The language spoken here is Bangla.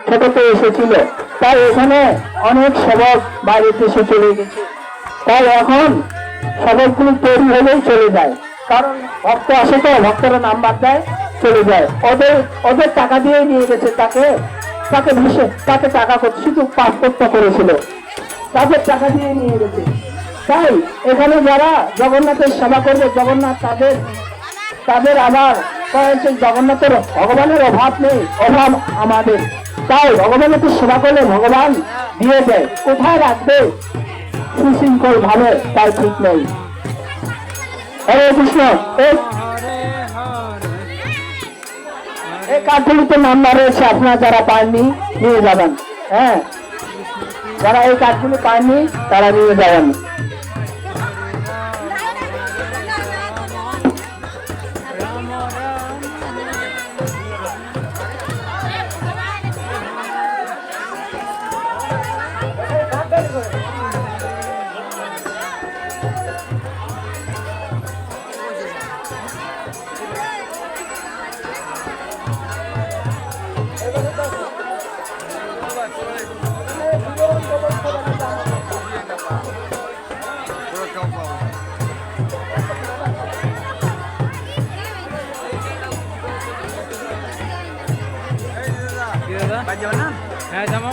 ছোটতে এসেছিল, তাই এখানে অনেক সেবক বাইরের দেশে চলে গেছে। তাই এখন সেবকগুলি তৈরি হলেই চলে যায়, কারণ ভক্ত আসে তো, ভক্তরা নাম্বার দেয় চলে যায়। ওদের ওদের টাকা দিয়ে নিয়ে গেছে, তাকে তাকে তাকে টাকা শুধু পাসপোর্টটা করেছিল, তাদের টাকা দিয়ে নিয়ে গেছে। তাই এখানে যারা জগন্নাথের সেবা করবে, জগন্নাথ তাদের তাদের আবার জগন্নাথের ভগবানের অভাব নেই, অভাব আমাদের। তাই ভগবানের সেবা করলে ভগবান দিয়ে দেয়, কোথায় রাখবে সুশৃঙ্খল ভাবে তাই ঠিক নেই। হরে কৃষ্ণ। এই কার্ডগুলিতে নাম্বার রয়েছে, আপনারা যারা পাননি নিয়ে যাবেন। হ্যাঁ, যারা এই কার্ডগুলি পাননি তারা নিয়ে যাবেন। হ্যাঁ যাবো।